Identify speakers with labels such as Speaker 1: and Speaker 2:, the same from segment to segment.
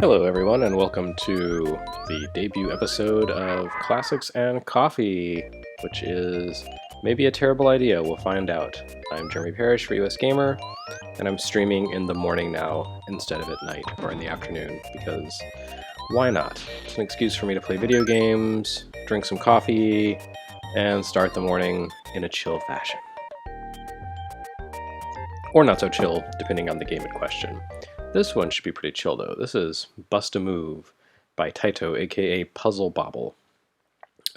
Speaker 1: Hello everyone and welcome to the debut episode of Classics and Coffee, which is maybe a terrible idea, we'll find out. I'm Jeremy Parrish for US Gamer, and I'm streaming in the morning now instead of at night or in the afternoon, because why not? It's an excuse for me to play video games, drink some coffee, and start the morning in a chill fashion. Or not so chill, depending on the game in question. This one should be pretty chill though. This is Bust a Move by Taito, aka Puzzle Bobble.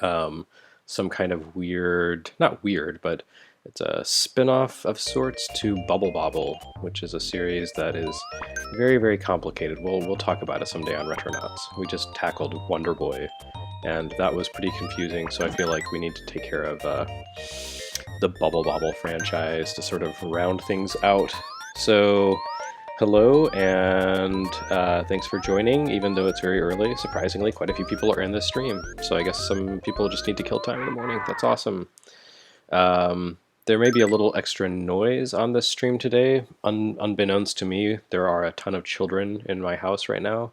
Speaker 1: Some kind of weird, not weird, but it's a spin-off of sorts to Bobble, which is a series that is very, very complicated. We'll talk about it someday on Retronauts. We just tackled Wonder Boy, and that was pretty confusing, so I feel like we need to take care of the Bobble franchise to sort of round things out. So, hello, and thanks for joining, even though it's very early. Surprisingly, quite a few people are in this stream, so I guess some people just need to kill time in the morning. That's awesome. There may be a little extra noise on this stream today. Unbeknownst to me, there are a ton of children in my house right now.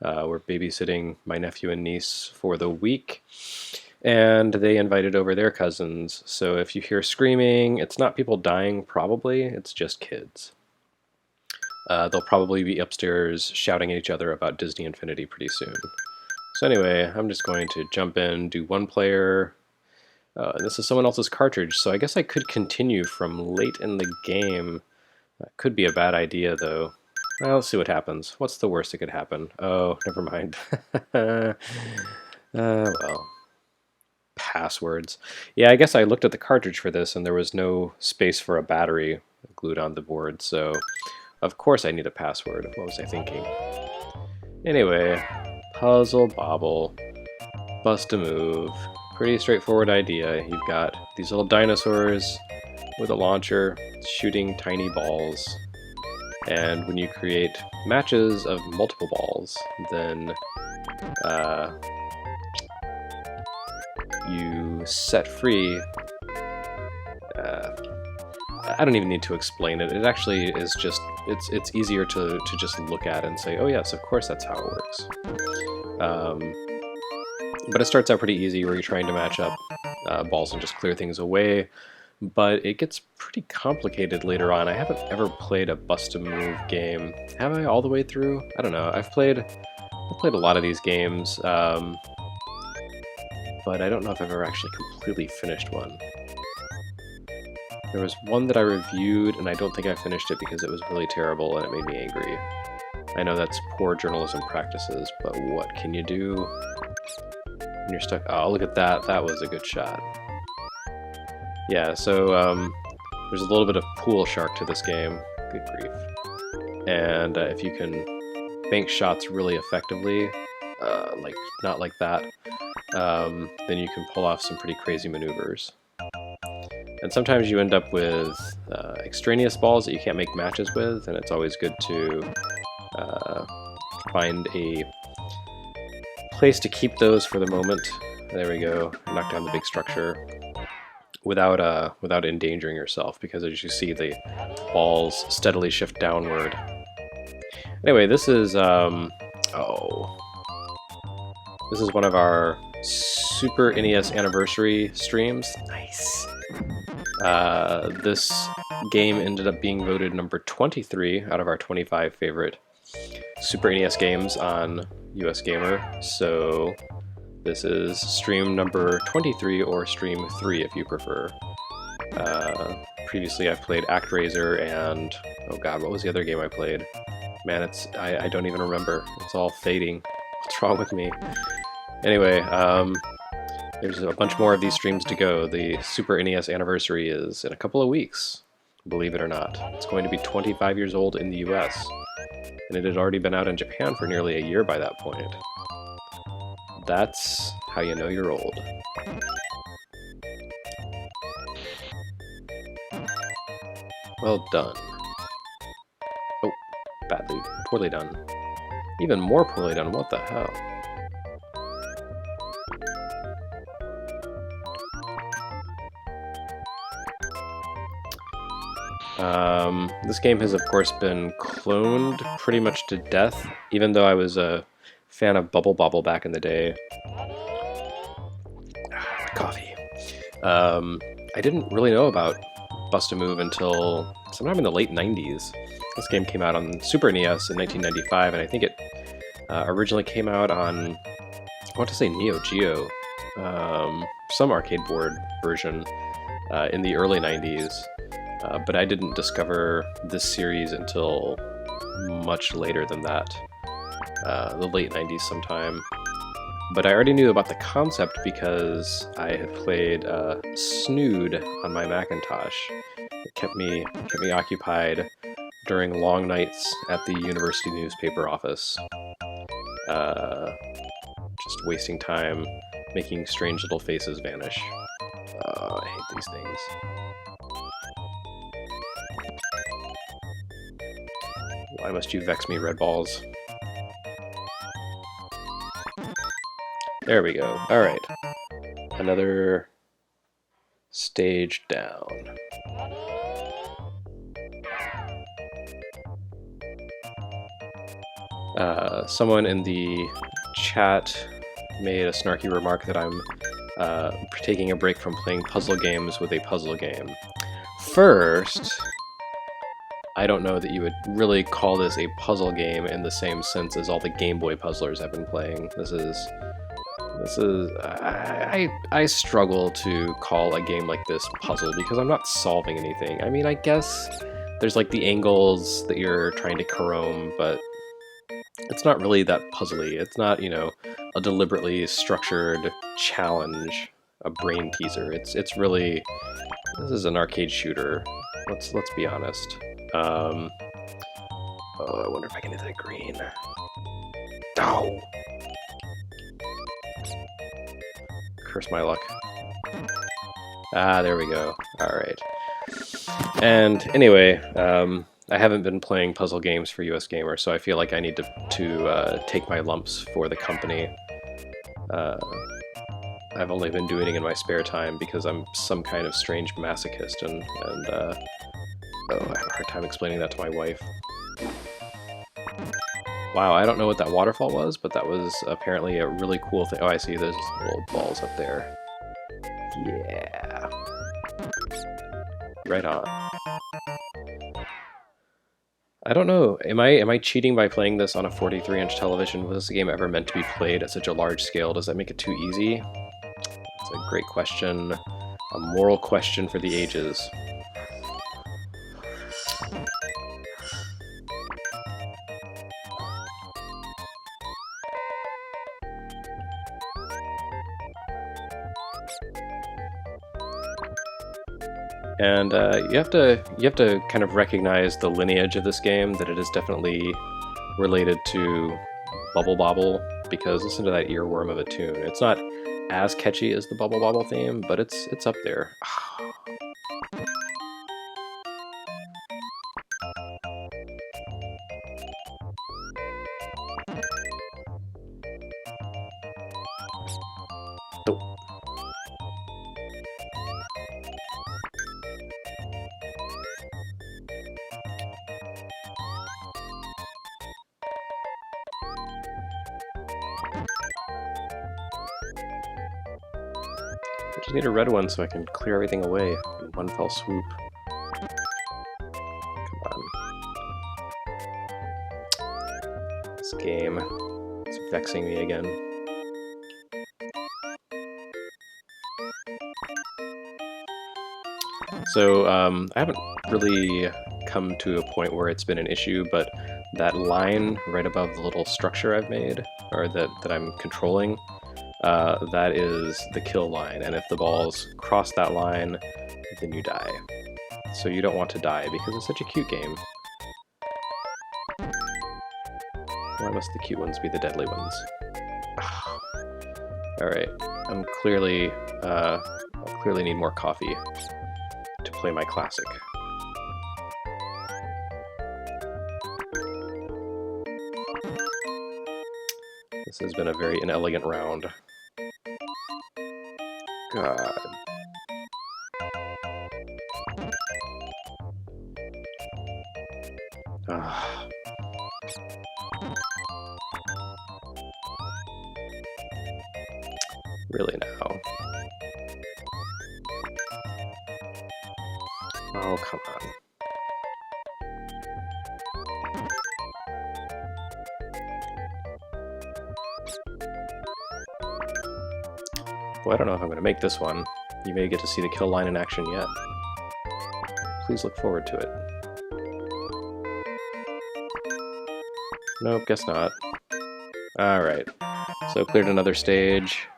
Speaker 1: We're babysitting my nephew and niece for the week, and they invited over their cousins. So if you hear screaming, it's not people dying, probably, it's just kids. They'll probably be upstairs shouting at each other about Disney Infinity pretty soon. So anyway, I'm just going to jump in, do one player. And this is someone else's cartridge, so I guess I could continue from late in the game. That could be a bad idea, though. Well, let's see what happens. What's the worst that could happen? Oh, never mind. Well. Passwords. Yeah, I guess I looked at the cartridge for this, and there was no space for a battery glued on the board, so of course I need a password. What was I thinking? Anyway, Puzzle Bobble, Bust a Move. Pretty straightforward idea. You've got these little dinosaurs with a launcher shooting tiny balls, and when you create matches of multiple balls, then you set free. I don't even need to explain it. It actually is just, it's easier to just look at and say, oh yes, of course that's how it works. But it starts out pretty easy where you're trying to match up balls and just clear things away, but it gets pretty complicated later on. I haven't ever played a Bust-A-Move game. Have I all the way through? I don't know. I've played a lot of these games, but I don't know if I've ever actually completely finished one. There was one that I reviewed, and I don't think I finished it because it was really terrible and it made me angry. I know that's poor journalism practices, but what can you do when you're stuck? Oh, look at that. That was a good shot. Yeah, so there's a little bit of pool shark to this game. Good grief. And if you can bank shots really effectively, like not like that, then you can pull off some pretty crazy maneuvers. And sometimes you end up with extraneous balls that you can't make matches with, and it's always good to find a place to keep those for the moment. There we go. Knock down the big structure without endangering yourself, because as you see, the balls steadily shift downward. Anyway, this is this is one of our Super NES anniversary streams. Nice. This game ended up being voted number 23 out of our 25 favorite Super NES games on US Gamer, so this is stream number 23, or stream 3 if you prefer. Previously I've played ActRaiser and, oh god, what was the other game I played? Man, I don't even remember. It's all fading. What's wrong with me? Anyway, there's a bunch more of these streams to go. The Super NES anniversary is in a couple of weeks, believe it or not. It's going to be 25 years old in the US, and it had already been out in Japan for nearly a year by that point. That's how you know you're old. Well done. Oh, badly, poorly done. Even more poorly done, what the hell? This game has, of course, been cloned pretty much to death, even though I was a fan of Bubble Bobble back in the day. Coffee. I didn't really know about Bust-A-Move until sometime in the late 90s. This game came out on Super NES in 1995, and I think it originally came out on, I want to say Neo Geo, some arcade board version in the early 90s. But I didn't discover this series until much later than that, the late 90s sometime. But I already knew about the concept because I had played Snood on my Macintosh. It kept me occupied during long nights at the university newspaper office. Just wasting time making strange little faces vanish. I hate these things. Why must you vex me, red balls? There we go. Alright. Another stage down. Someone in the chat made a snarky remark that I'm taking a break from playing puzzle games with a puzzle game. First, I don't know that you would really call this a puzzle game in the same sense as all the Game Boy puzzlers have been playing. I struggle to call a game like this puzzle because I'm not solving anything. I mean, I guess there's like the angles that you're trying to chrome, but it's not really that puzzly. It's not, you know, a deliberately structured challenge, a brain teaser. It's really, this is an arcade shooter. Let's be honest. Oh, I wonder if I can hit that green. Oh! Curse my luck. Ah, there we go. Alright. And anyway, I haven't been playing puzzle games for US Gamer, so I feel like I need to take my lumps for the company. I've only been doing it in my spare time because I'm some kind of strange masochist, and oh, I have a hard time explaining that to my wife. Wow, I don't know what that waterfall was, but that was apparently a really cool thing. Oh, I see, there's little balls up there. Yeah. Right on. I don't know, am I cheating by playing this on a 43-inch television? Was this game ever meant to be played at such a large scale? Does that make it too easy? That's a great question. A moral question for the ages. And you have to kind of recognize the lineage of this game, that it is definitely related to Bubble Bobble, because listen to that earworm of a tune. It's not as catchy as the Bubble Bobble theme, but it's up there. I just need a red one so I can clear everything away in one fell swoop. Come on. This game is vexing me again. So, I haven't really come to a point where it's been an issue, but that line right above the little structure I've made, or that I'm controlling, that is the kill line, and if the balls cross that line, then you die. So you don't want to die, because it's such a cute game. Why must the cute ones be the deadly ones? Alright, I clearly need more coffee to play my classic. This has been a very inelegant round. God. Really now. Oh, come on. Well, I don't know if I'm going to make this one. You may get to see the kill line in action yet. Please look forward to it. Nope, guess not. Alright. So cleared another stage.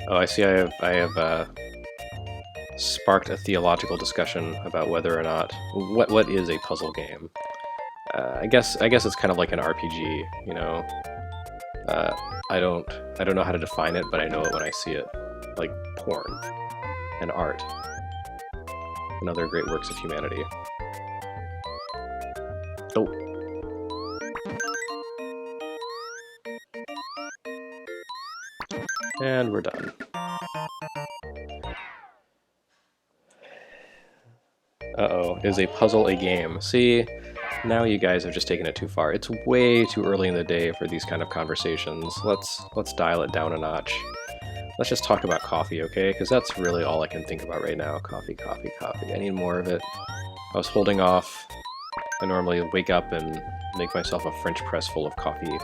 Speaker 1: Oh, I see I have sparked a theological discussion about whether or not what is a puzzle game. I guess it's kind of like an RPG, you know. I don't know how to define it, but I know it when I see it, like porn and art and other great works of humanity. Oh. And we're done. Uh-oh, is a puzzle a game? See, now you guys have just taken it too far. It's way too early in the day for these kind of conversations. Let's dial it down a notch. Let's just talk about coffee, okay? Because that's really all I can think about right now. Coffee, coffee, coffee. I need more of it. I was holding off. I normally wake up and make myself a French press full of coffee,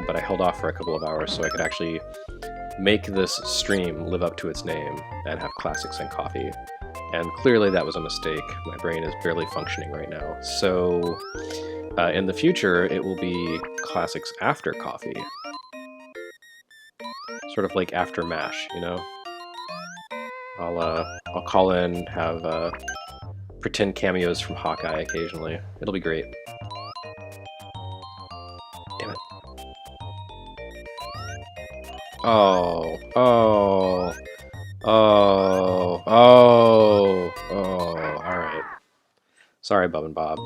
Speaker 1: but I held off for a couple of hours so I could actually make this stream live up to its name and have classics and coffee. And clearly that was a mistake. My brain is barely functioning right now. So in the future, it will be classics after coffee. Sort of like after MASH, you know? I'll call in, have pretend cameos from Hawkeye occasionally. It'll be great. Damn it. Oh, oh, oh, oh, oh, alright. Sorry, Bub and Bob.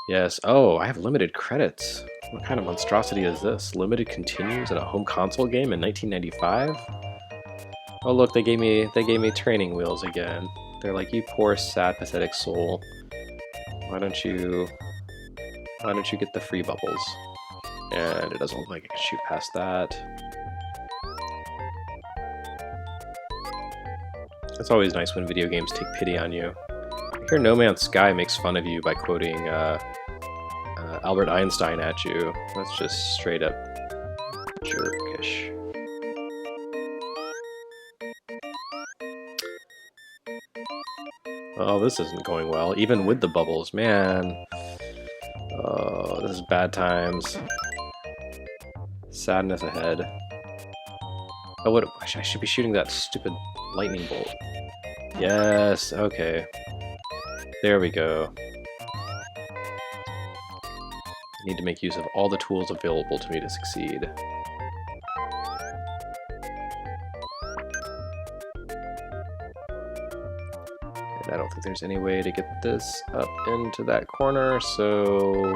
Speaker 1: Yes, oh, I have limited credits. What kind of monstrosity is this? Limited continues in a home console game in 1995? Oh look, they gave me training wheels again. They're like, you poor, sad, pathetic soul. Why don't you get the free bubbles? And it doesn't look like I can shoot past that. It's always nice when video games take pity on you. I hear No Man's Sky makes fun of you by quoting Albert Einstein at you. That's just straight up jerkish. Oh, this isn't going well, even with the bubbles, man. Oh, this is bad times. Sadness ahead. Oh, what? I should be shooting that stupid lightning bolt. Yes, okay. There we go. I need to make use of all the tools available to me to succeed. And I don't think there's any way to get this up into that corner, so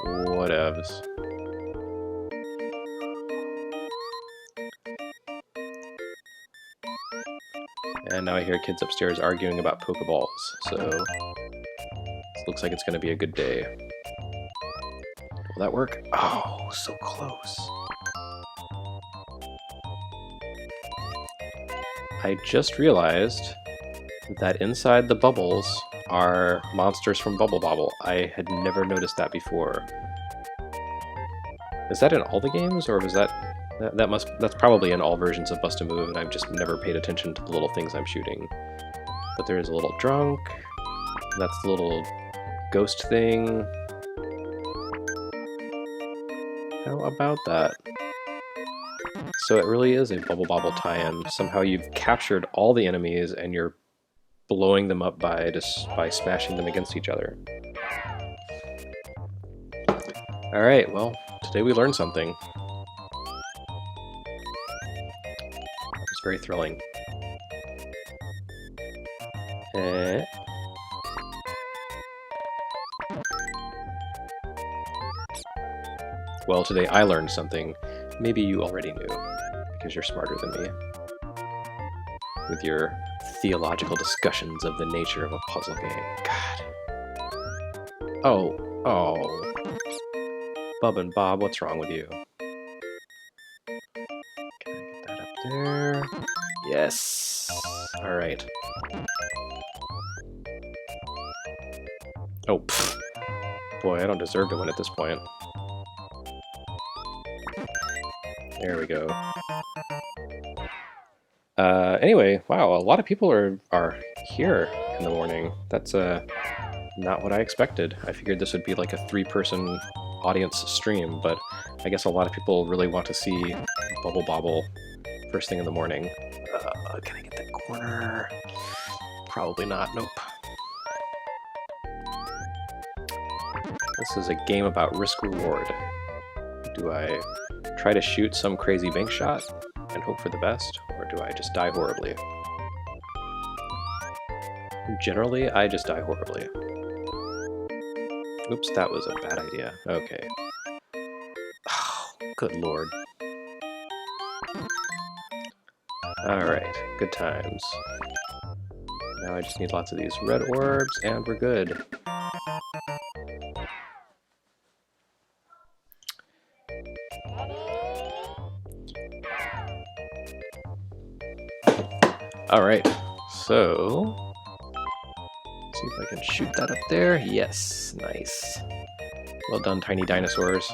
Speaker 1: whatevs. And now I hear kids upstairs arguing about Pokeballs, so it looks like it's going to be a good day. Will that work? Oh, so close. I just realized that inside the bubbles are monsters from Bubble Bobble. I had never noticed that before. Is that in all the games, or was that's probably in all versions of Bust a Move, and I've just never paid attention to the little things I'm shooting. But there is a little drunk, and that's the little ghost thing. How about that? So it really is a Bubble Bobble tie-in. Somehow you've captured all the enemies and you're blowing them up by smashing them against each other. Alright, well, today we learned something. It's very thrilling. Well, today I learned something. Maybe you already knew, because you're smarter than me. with your theological discussions of the nature of a puzzle game. God. Oh. Bub and Bob, what's wrong with you? Can I get that up there? Yes. All right. Oh, pfft. Boy, I don't deserve to win at this point. There we go. Anyway, wow, a lot of people are here in the morning. That's not what I expected. I figured this would be like a 3-person audience stream, but I guess a lot of people really want to see Bubble Bobble first thing in the morning. Can I get that corner? Probably not, nope. This is a game about risk-reward. Do I try to shoot some crazy bank shot and hope for the best, or do I just die horribly? Generally, I just die horribly. Oops, that was a bad idea. Okay. Oh, good lord. Alright, good times. Now I just need lots of these red orbs, and we're good. Alright, so... see if I can shoot that up there. Yes, nice. Well done, tiny dinosaurs.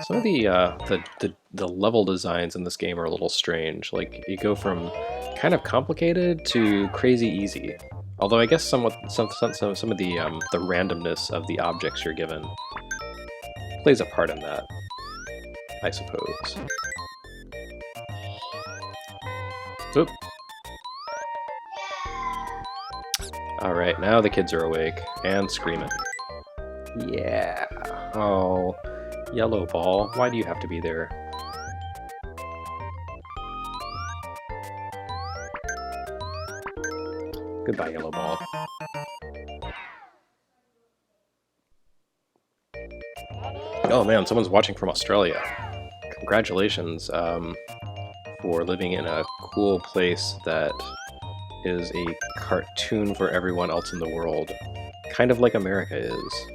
Speaker 1: Some of the level designs in this game are a little strange. Like, you go from kind of complicated to crazy easy. Although I guess some of the randomness of the objects you're given plays a part in that, I suppose. Oop. Alright, now the kids are awake and screaming. Yeah. Oh, yellow ball, why do you have to be there? Goodbye, yellow ball. Oh man, someone's watching from Australia. Congratulations for living in a cool place that is a cartoon for everyone else in the world. Kind of like America is.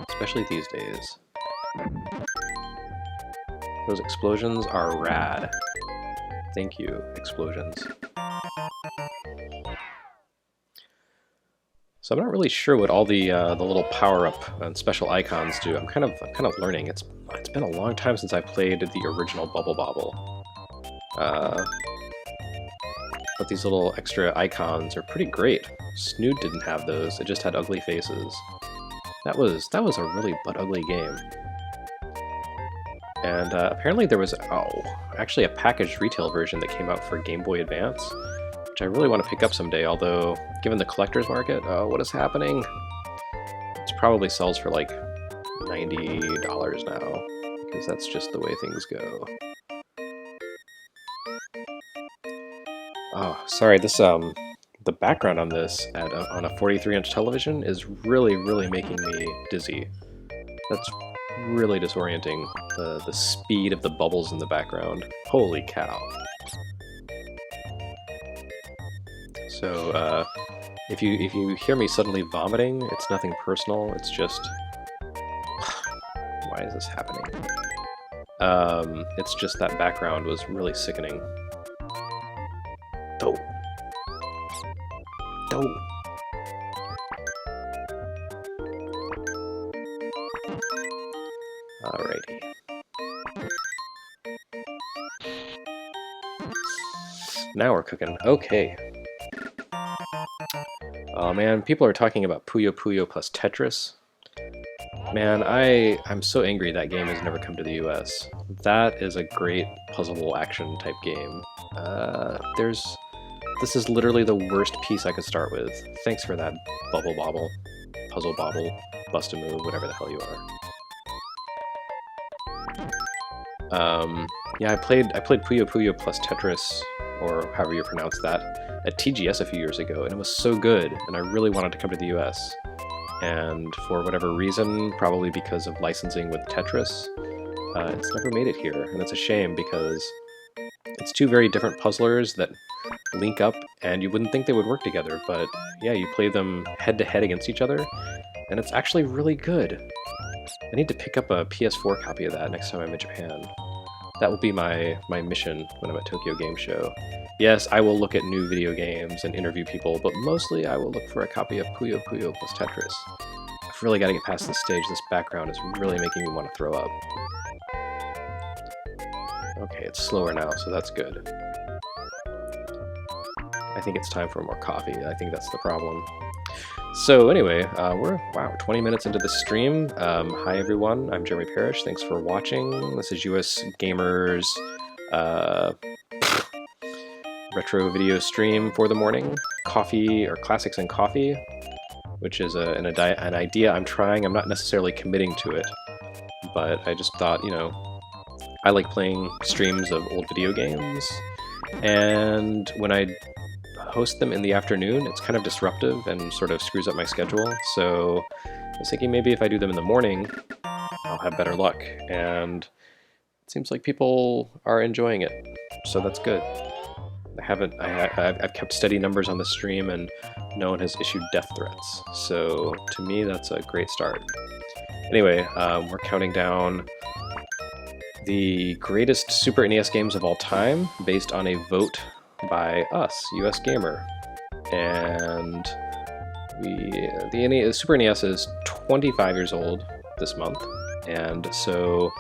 Speaker 1: Especially these days. Those explosions are rad. Thank you, explosions. So I'm not really sure what all the little power-up and special icons do. I'm kind of learning. It's been a long time since I played the original Bubble Bobble. But these little extra icons are pretty great. Snood didn't have those. It just had ugly faces. That was a really butt-ugly game. And apparently there was actually a packaged retail version that came out for Game Boy Advance, which I really want to pick up someday, although given the collector's market, what is happening? It probably sells for like $90 now, because that's just the way things go. Oh, sorry, this the background on this on a 43-inch television is really making me dizzy. That's really disorienting, the speed of the bubbles in the background. Holy cow. So, if you hear me suddenly vomiting, it's nothing personal, it's just... Why is this happening? It's just that background was really sickening. Oh. Oh. Alrighty. Now we're cooking. Okay. Oh man, people are talking about Puyo Puyo plus Tetris. Man, I'm so angry that game has never come to the US. That is a great puzzle action type game. This is literally the worst piece I could start with. Thanks for that, Bubble Bobble, Puzzle Bobble, Bust a Move, whatever the hell you are. Yeah, I played Puyo Puyo plus Tetris, or however you pronounce that, at TGS a few years ago, and it was so good, and I really wanted to come to the US. and for whatever reason, probably because of licensing with Tetris, it's never made it here, and it's a shame because it's two very different puzzlers that link up, and you wouldn't think they would work together, but yeah, you play them head-to-head against each other, and it's actually really good. I need to pick up a PS4 copy of that next time I'm in Japan. That will be my mission when I'm at Tokyo Game Show. Yes, I will look at new video games and interview people, but mostly I will look for a copy of Puyo Puyo plus Tetris. I've really got to get past this stage. This background is really making me want to throw up. Okay, it's slower now, so that's good. I think it's time for more coffee. I think that's the problem. So anyway, we're, wow, 20 minutes into the stream. Hi everyone, I'm Jeremy Parrish. Thanks for watching. This is US Gamers retro video stream for the morning. Coffee, or Classics and Coffee, which is an idea I'm trying. I'm not necessarily committing to it, but I just thought, you know, I like playing streams of old video games, and when I host them in the afternoon, it's kind of disruptive and sort of screws up my schedule, so I was thinking maybe if I do them in the morning, I'll have better luck, and it seems like people are enjoying it, so that's good. I've kept steady numbers on the stream, and no one has issued death threats, so to me that's a great start. Anyway, we're counting down the greatest Super NES games of all time, based on a vote by us, US Gamer. And the Super NES is 25 years old this month, and so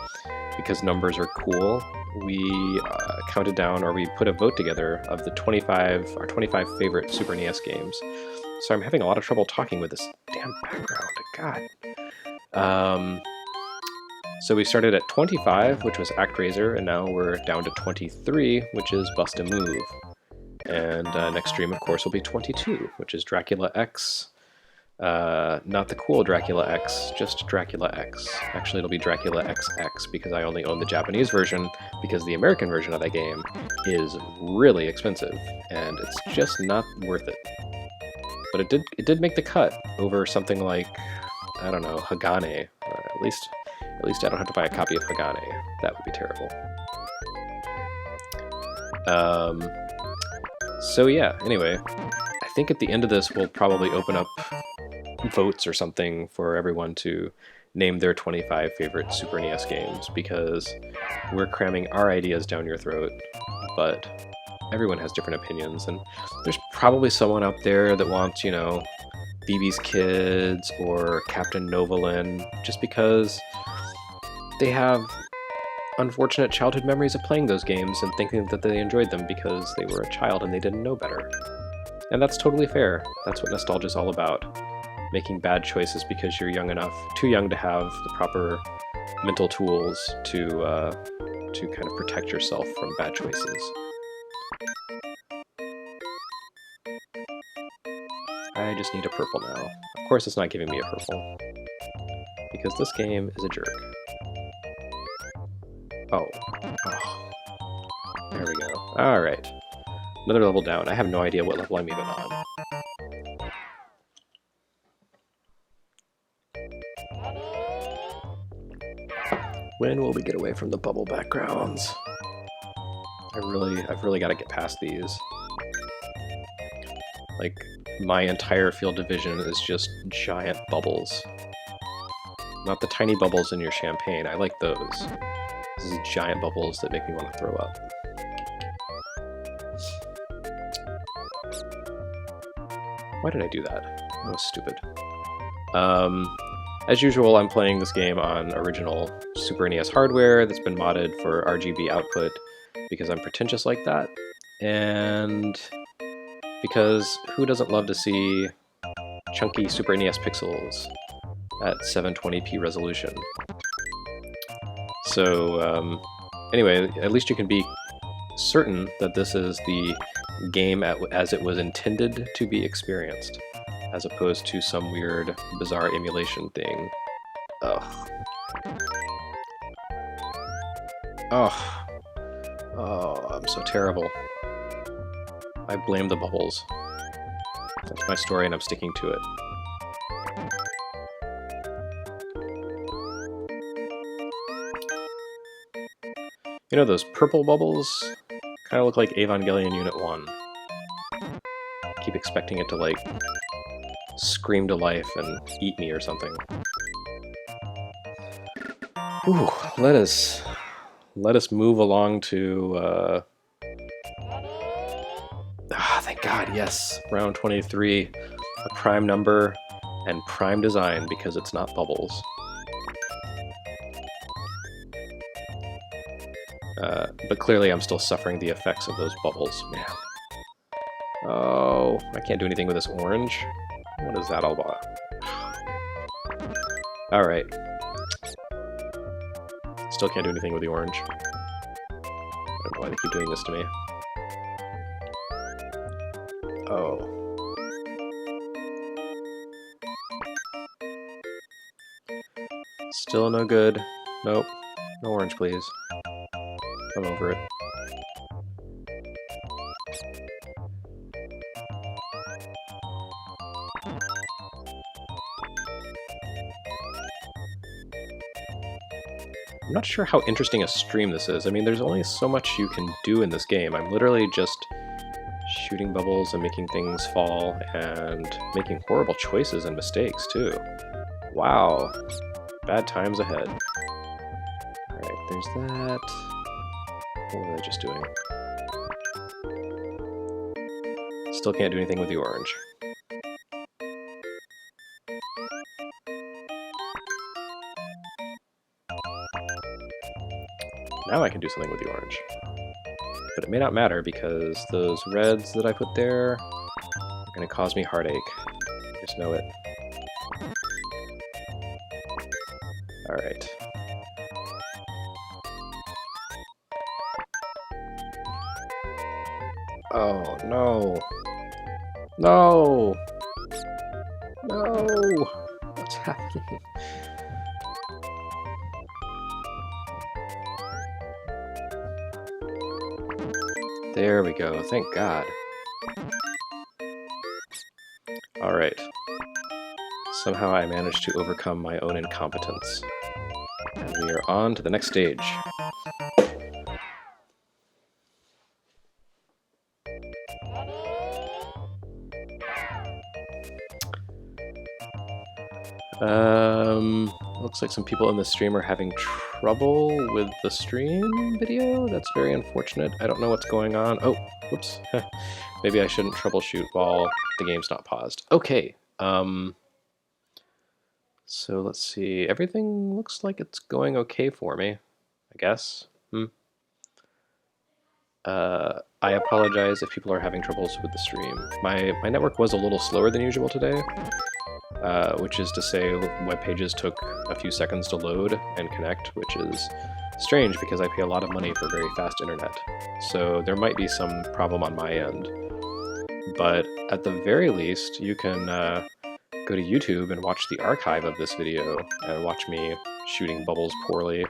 Speaker 1: because numbers are cool, we counted down, or we put a vote together of our 25 favorite Super NES games. So I'm having a lot of trouble talking with this damn background, God. So we started at 25, which was ActRaiser, and now we're down to 23, which is Bust a Move. And next stream, of course, will be 22, which is Dracula X. Not the cool Dracula X, just Dracula X. Actually, it'll be Dracula XX, because I only own the Japanese version, because the American version of that game is really expensive, and it's just not worth it. But it did make the cut over something like, I don't know, Hagane. At least I don't have to buy a copy of Hagane. That would be terrible. So yeah, anyway, I think at the end of this we'll probably open up votes or something for everyone to name their 25 favorite Super NES games, because we're cramming our ideas down your throat, but everyone has different opinions, and there's probably someone out there that wants, you know, BB's Kids or Captain Novolin, just because they have unfortunate childhood memories of playing those games and thinking that they enjoyed them because they were a child and they didn't know better. And that's totally fair. That's what nostalgia is all about. Making bad choices because you're too young to have the proper mental tools to kind of protect yourself from bad choices. I just need a purple now. Of course it's not giving me a purple, because this game is a jerk. Oh. There we go. Alright. Another level down. I have no idea what level I'm even on. When will we get away from the bubble backgrounds? I've really got to get past these. Like, my entire field of vision is just giant bubbles. Not the tiny bubbles in your champagne. I like those. This is giant bubbles that make me want to throw up. Why did I do that? That was stupid. As usual, I'm playing this game on original Super NES hardware that's been modded for RGB output because I'm pretentious like that, and because who doesn't love to see chunky Super NES pixels at 720p resolution? So anyway, at least you can be certain that this is the game as it was intended to be experienced, as opposed to some weird, bizarre emulation thing. Ugh. Oh. Oh, I'm so terrible. I blame the bubbles. That's my story and I'm sticking to it. You know, those purple bubbles kind of look like Evangelion Unit 1. Keep expecting it to, like, scream to life and eat me or something. Ooh, let us move along to, thank God, yes, round 23, a prime number and prime design because it's not bubbles. But clearly I'm still suffering the effects of those bubbles, man. Oh, I can't do anything with this orange. What is that all about? Alright. Still can't do anything with the orange. I don't know why they keep doing this to me. Oh. Still no good. Nope. No orange, please. I'm over it. I'm not sure how interesting a stream this is. I mean, there's only so much you can do in this game. I'm literally just shooting bubbles and making things fall and making horrible choices and mistakes, too. Wow. Bad times ahead. Alright, there's that. What was I just doing? Still can't do anything with the orange. Now I can do something with the orange. But it may not matter because those reds that I put there are going to cause me heartache. I just know it. Alright. Oh, no. No! No! What's happening? There we go, thank God. Alright. Somehow I managed to overcome my own incompetence. And we are on to the next stage. Looks like some people in the stream are having trouble with the stream video. That's very unfortunate. I don't know what's going on. Oh, whoops. Maybe I shouldn't troubleshoot while the game's not paused. Okay. So let's see. Everything looks like it's going okay for me, I guess. I apologize if people are having troubles with the stream. My network was a little slower than usual today. Which is to say web pages took a few seconds to load and connect, which is strange because I pay a lot of money for very fast internet. So there might be some problem on my end. But at the very least, you can go to YouTube and watch the archive of this video and watch me shooting bubbles poorly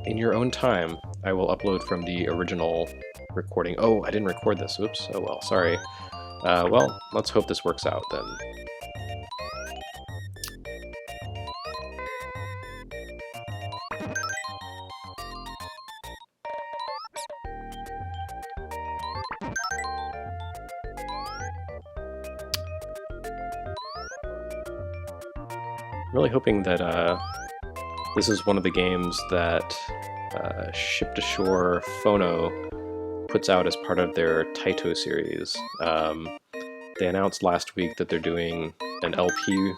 Speaker 1: in your own time. I will upload from the original recording. Oh, I didn't record this. Oops. Oh well, sorry. Well, let's hope this works out then. Really hoping that this is one of the games that Ship to Shore Phono puts out as part of their Taito series. They announced last week that they're doing an LP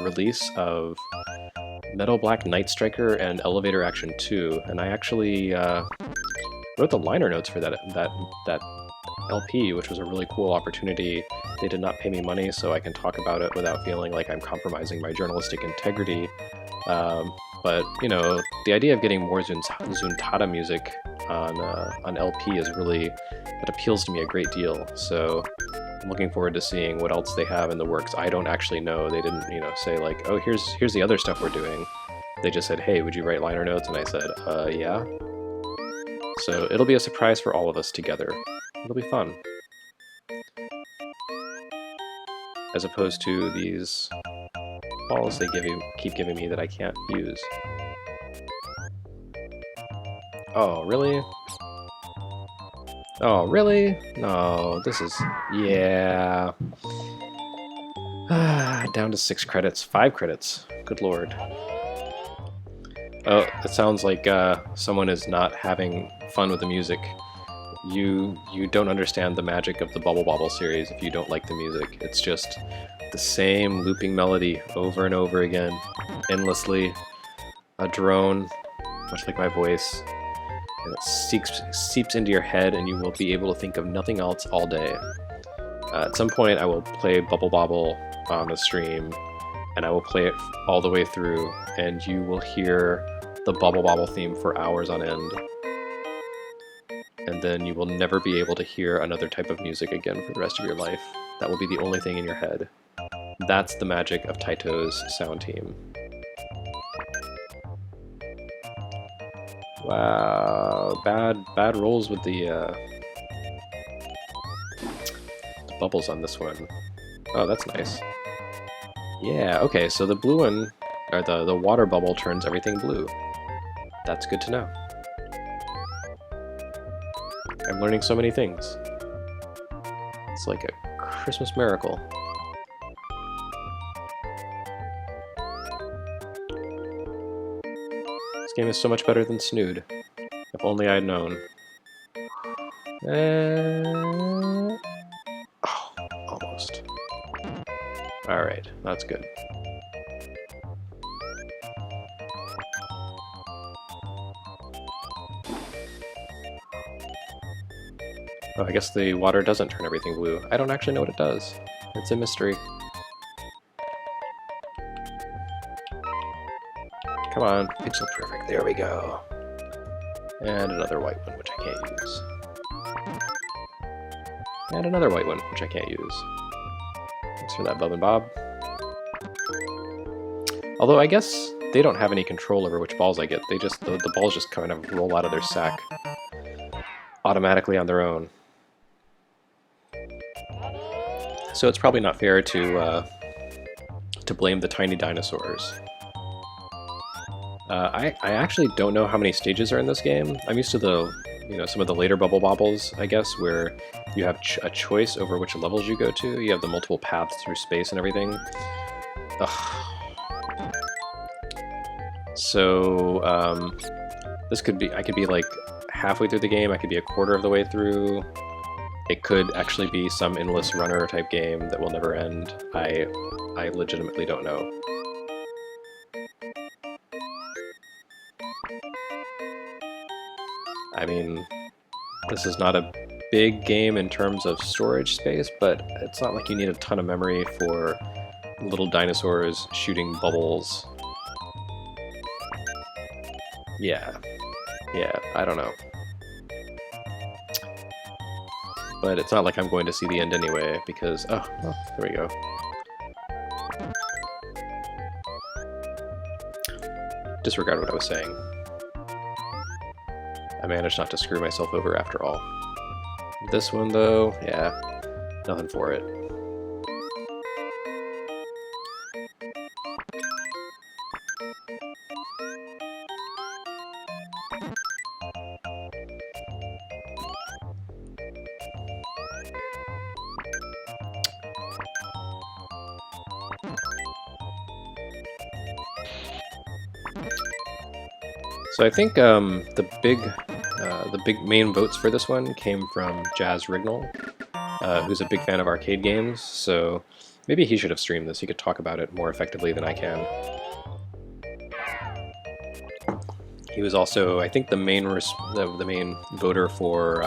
Speaker 1: release of Metal Black Night Striker and Elevator Action 2, and I actually wrote the liner notes for that LP, which was a really cool opportunity. They did not pay me money, so I can talk about it without feeling like I'm compromising my journalistic integrity. But, you know, the idea of getting more Zuntata music on LP is really, that appeals to me a great deal. So I'm looking forward to seeing what else they have in the works. I don't actually know. They didn't, you know, say like, oh, here's the other stuff we're doing. They just said, hey, would you write liner notes? And I said, yeah. So it'll be a surprise for all of us together. It'll be fun. As opposed to these balls they keep giving me that I can't use. Oh, really? Oh, really? No, this is... Yeah. Down to 6 credits. 5 credits. Good lord. Oh, it sounds like someone is not having fun with the music. You don't understand the magic of the Bubble Bobble series if you don't like the music. It's just the same looping melody over and over again, endlessly. A drone, much like my voice, and it seeps into your head, and you will be able to think of nothing else all day. At some point, I will play Bubble Bobble on the stream, and I will play it all the way through, and you will hear the Bubble Bobble theme for hours on end. And then you will never be able to hear another type of music again for the rest of your life. That will be the only thing in your head. That's the magic of Taito's sound team. Wow, bad rolls with the bubbles on this one. Oh, that's nice. Yeah, okay, so the blue one, or the water bubble turns everything blue. That's good to know. I'm learning so many things. It's like a Christmas miracle. This game is so much better than Snood. If only I'd known. Oh, almost. Alright, that's good. Oh, I guess the water doesn't turn everything blue. I don't actually know what it does. It's a mystery. Come on, pixel perfect. There we go. And another white one, which I can't use. And another white one, which I can't use. Thanks for that, Bub and Bob. Although I guess they don't have any control over which balls I get. They just the balls just kind of roll out of their sack automatically on their own. So it's probably not fair to blame the tiny dinosaurs. I actually don't know how many stages are in this game. I'm used to some of the later Bubble Bobbles, I guess, where you have a choice over which levels you go to. You have the multiple paths through space and everything. Ugh. So I could be like halfway through the game. I could be a quarter of the way through. It could actually be some endless runner type game that will never end. I legitimately don't know. I mean, this is not a big game in terms of storage space, but it's not like you need a ton of memory for little dinosaurs shooting bubbles. Yeah, I don't know. But it's not like I'm going to see the end anyway, because, oh there we go. Disregard what I was saying. I managed not to screw myself over after all. This one, though, yeah, nothing for it. So I think the big main votes for this one came from Jazz Rignall, who's a big fan of arcade games, so maybe he should have streamed this. He could talk about it more effectively than I can. He was also, I think, the main voter for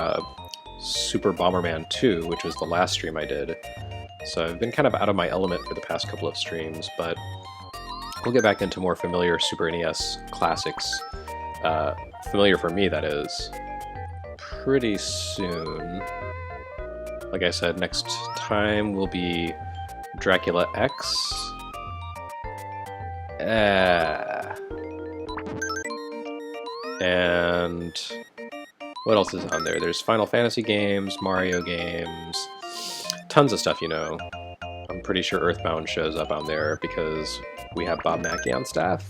Speaker 1: Super Bomberman 2, which was the last stream I did. So I've been kind of out of my element for the past couple of streams, but we'll get back into more familiar Super NES classics. Familiar for me, that is, pretty soon. Like I said, next time will be Dracula X. And what else is on there? There's Final Fantasy games, Mario games, tons of stuff, you know. I'm pretty sure Earthbound shows up on there because we have Bob Mackey on staff,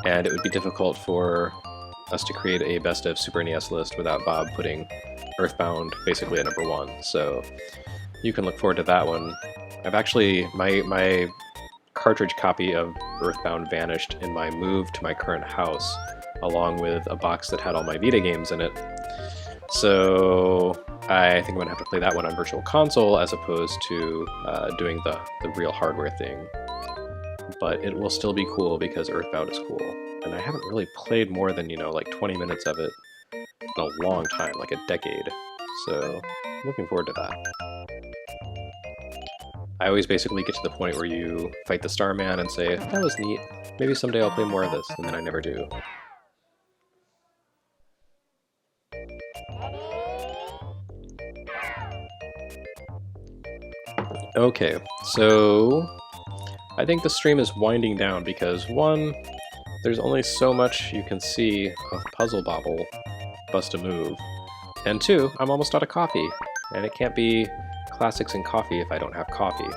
Speaker 1: and it would be difficult for us to create a best of Super NES list without Bob putting Earthbound basically at #1. So you can look forward to that one. I've actually, my cartridge copy of Earthbound vanished in my move to my current house, along with a box that had all my Vita games in it. So I think I'm going to have to play that one on Virtual Console as opposed to doing the real hardware thing. But it will still be cool because Earthbound is cool. And I haven't really played more than, like 20 minutes of it in a long time, like a decade. So looking forward to that. I always basically get to the point where you fight the Starman and say, that was neat, maybe someday I'll play more of this, and then I never do. Okay, so I think the stream is winding down because, one, there's only so much you can see of Puzzle Bobble Bust a Move, and two, I'm almost out of coffee, and it can't be classics and coffee if I don't have coffee.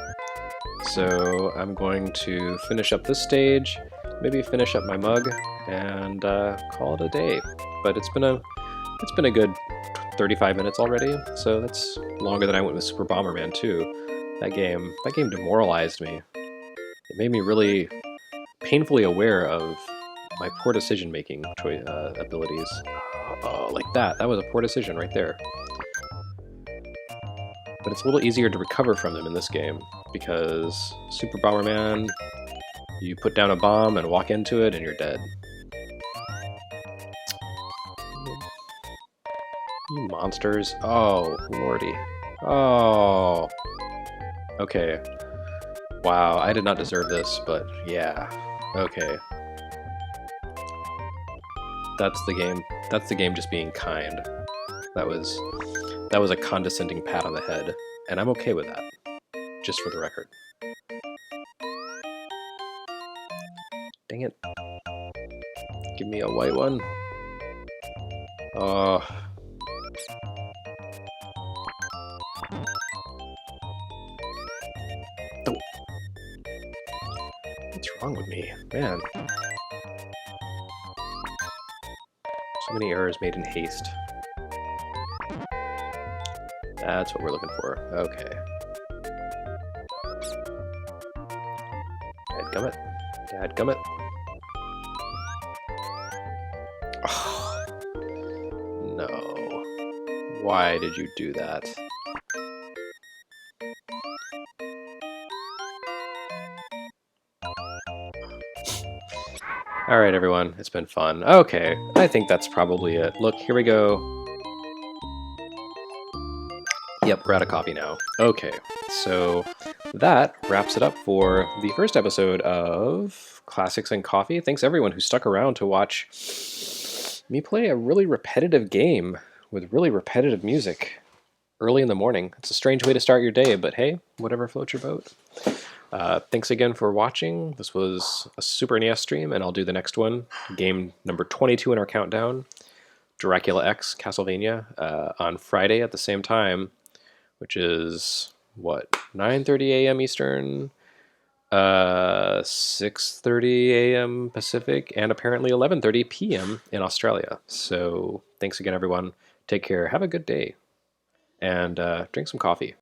Speaker 1: So I'm going to finish up this stage, maybe finish up my mug, and call it a day. But it's been a good 35 minutes already, so that's longer than I went with Super Bomberman 2. That game demoralized me. It made me really painfully aware of my poor decision-making abilities. Like that. That was a poor decision right there. But it's a little easier to recover from them in this game, because Super Bomberman, you put down a bomb and walk into it and you're dead. You monsters. Oh, lordy. Oh. Okay. Wow, I did not deserve this, but yeah. Okay. That's the game. That's the game just being kind. That was a condescending pat on the head, and I'm okay with that, just for the record. Dang it. Give me a white one. Oh. What's wrong with me? Man. So many errors made in haste. That's what we're looking for. Okay. Dadgummit. Dadgummit. Oh, no. Why did you do that? Alright, everyone. It's been fun. Okay. I think that's probably it. Look, here we go. Yep, we're out of coffee now. Okay, so that wraps it up for the first episode of Classics and Coffee. Thanks everyone who stuck around to watch me play a really repetitive game with really repetitive music early in the morning. It's a strange way to start your day, but hey, whatever floats your boat. Thanks again for watching. This was a Super NES stream, and I'll do the next one, game number 22 in our countdown, Dracula X Castlevania, on Friday at the same time, which is, what, 9:30 a.m. Eastern, 6:30 a.m. Pacific, and apparently 11:30 p.m. in Australia. So thanks again, everyone. Take care. Have a good day. And drink some coffee.